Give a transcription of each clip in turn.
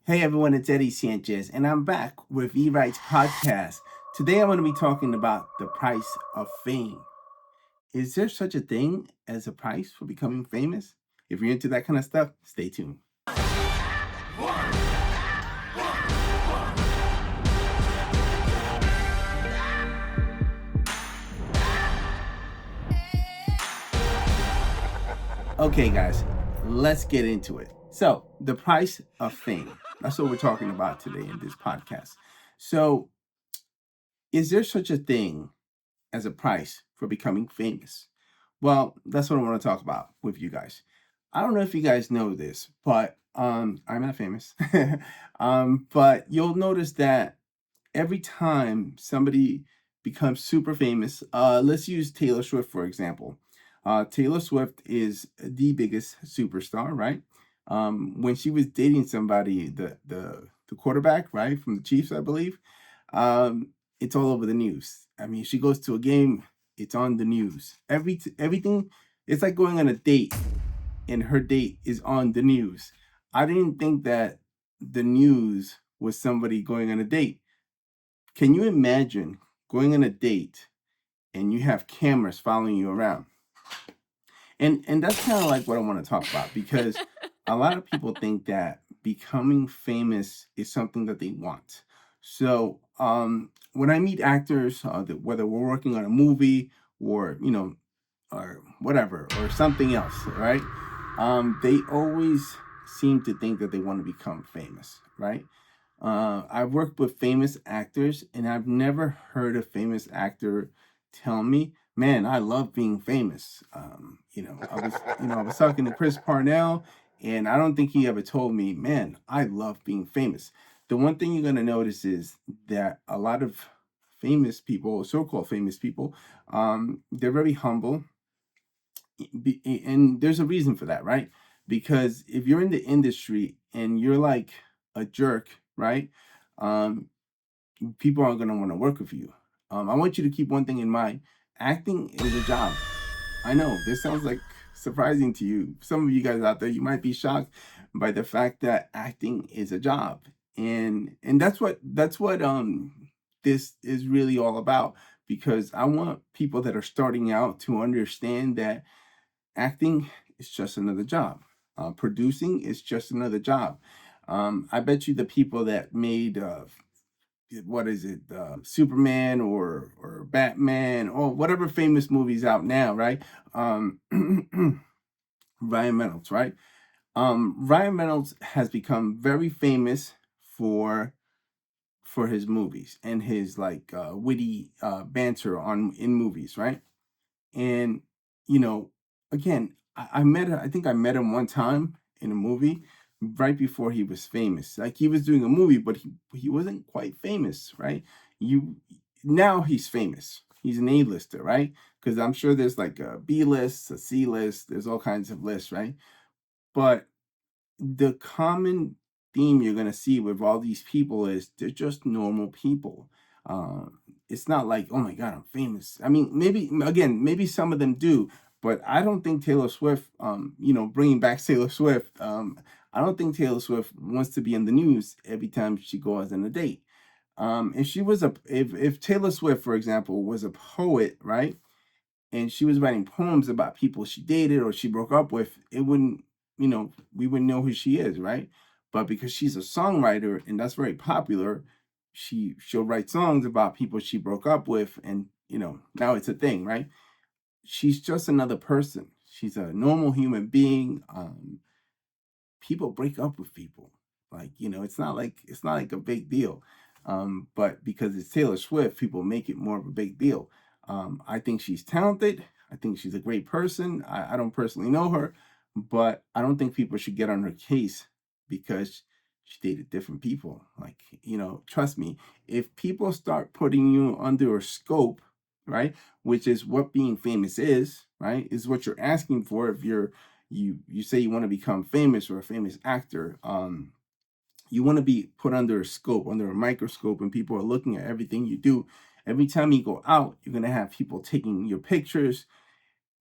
Hey everyone, it's Eddie Sanchez, and I'm back with E Writes Podcast. Today I'm going to be talking about the price of fame. Is there such a thing as a price for becoming famous? If you're into that kind of stuff, stay tuned. Okay, guys, let's get into it. So, the price of fame. That's what we're talking about today in this podcast. So, is there such a thing as a price for becoming famous? Well, that's what I want to talk about with you guys. I don't know if you guys know this, but I'm not famous. But you'll notice that every time somebody becomes super famous, let's use Taylor Swift for example. Taylor Swift is the biggest superstar, right? When she was dating somebody, the quarterback, right, from the Chiefs, I believe, it's all over the news. I mean, she goes to a game, it's on the news. Everything, it's like going on a date, and her date is on the news. I didn't think that the news was somebody going on a date. Can you imagine going on a date and you have cameras following you around? And that's kind of like what I want to talk about, because a lot of people think that becoming famous is something that they want. So when I meet actors, whether we're working on a movie or or whatever or something else, right? They always seem to think that they want to become famous, right? I've worked with famous actors, and I've never heard a famous actor tell me, "Man, I love being famous." I was talking to Chris Parnell, and I don't think he ever told me, "Man, I love being famous." The one thing you're gonna notice is that a lot of famous people, so-called famous people, they're very humble, and there's a reason for that, right? Because if you're in the industry and you're like a jerk, right? Um, People aren't going to want to work with you. I want you to keep one thing in mind: acting is a job. I know this sounds like surprising to you. Some of you guys out there, you might be shocked by the fact that acting is a job, and that's what this is really all about. Because I want people that are starting out to understand that acting is just another job. Producing is just another job. I bet you the people that made what is it, Superman or Batman or whatever famous movies out now, right? Ryan Reynolds, right? Ryan Reynolds has become very famous for for his movies and his like witty banter on in movies, right? And you know, again, I met I think I met him one time in a movie right before he was famous. Like he was doing a movie, but he wasn't quite famous, right? You Now he's famous. He's an A-lister, right? Because I'm sure there's like a B list, a C list, there's all kinds of lists, right? But the common theme you're gonna see with all these people is they're just normal people. It's not like, oh my God, I'm famous. I mean, maybe again, maybe some of them do, but I don't think Taylor Swift, bringing back Taylor Swift, I don't think Taylor Swift wants to be in the news every time she goes on a date. If she was if Taylor Swift, for example, was a poet, right? And she was writing poems about people she dated or she broke up with, it wouldn't, we wouldn't know who she is, right? But because she's a songwriter and that's very popular, she'll write songs about people she broke up with, and now it's a thing, right? She's just another person. She's a normal human being. People break up with people. Like, it's not like a big deal. But because it's Taylor Swift, people make it more of a big deal. I think she's talented. I think she's a great person. I don't personally know her, but I don't think people should get on her case because she dated different people. Like, trust me, if people start putting you under a scope, right, which is what being famous is, right, is what you're asking for. If you say you want to become famous or a famous actor, you want to be put under a scope, under a microscope, and people are looking at everything you do. Every time you go out, you're going to have people taking your pictures.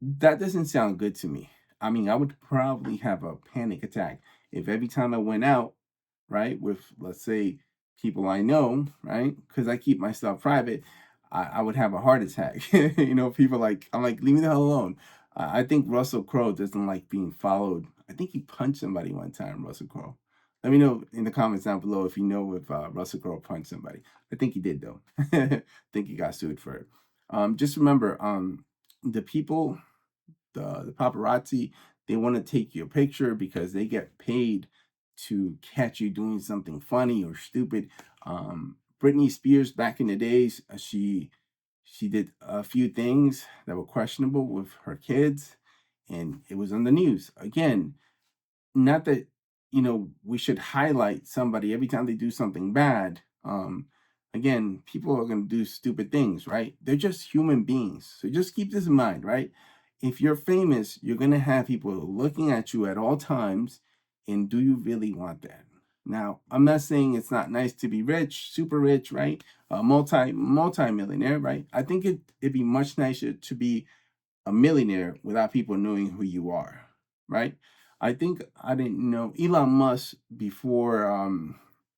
That doesn't sound good to me. I mean, I would probably have a panic attack if every time I went out, right, with, let's say, people I know, right, because I keep my stuff private, I would have a heart attack. People like, I'm like, leave me the hell alone. I think Russell Crowe doesn't like being followed. I think he punched somebody one time, Russell Crowe. Let me know in the comments down below if you know if Russell Crowe punched somebody. I think he did, though. I think he got sued for it. Just remember, the people, the paparazzi, they want to take your picture because they get paid to catch you doing something funny or stupid. Britney Spears, back in the days, she did a few things that were questionable with her kids, and it was on the news. Again, not that we should highlight somebody every time they do something bad. Again, people are going to do stupid things, right? They're just human beings, so just keep this in mind, right? If you're famous, you're going to have people looking at you at all times, and do you really want that? Now, I'm not saying it's not nice to be rich, super rich, right? Multi-millionaire, right? I think it'd be much nicer to be a millionaire without people knowing who you are, right? I think I didn't know Elon Musk before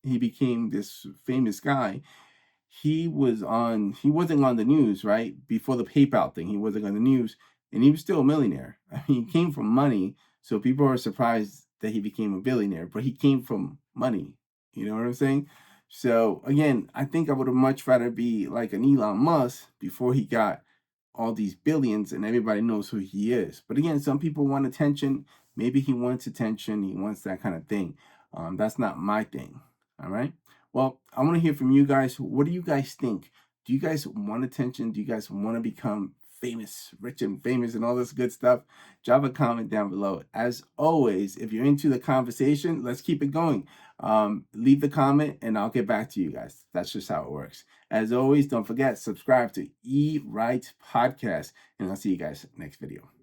he became this famous guy. He wasn't on the news, right? Before the PayPal thing, he wasn't on the news, and he was still a millionaire. I mean, he came from money, so people are surprised that he became a billionaire, but he came from money. You know what I'm saying? So again, I think I would have much rather be like an Elon Musk before he got all these billions and everybody knows who he is. But again, some people want attention. Maybe he wants attention. He wants that kind of thing. That's not my thing. All right. Well, I want to hear from you guys. What do you guys think? Do you guys want attention? Do you guys want to become famous, rich and famous and all this good stuff? Drop a comment down below. As always, if you're into the conversation, let's keep it going. Leave the comment and I'll get back to you guys. That's just how it works. As always, don't forget, subscribe to E Right Podcast, and I'll see you guys next video.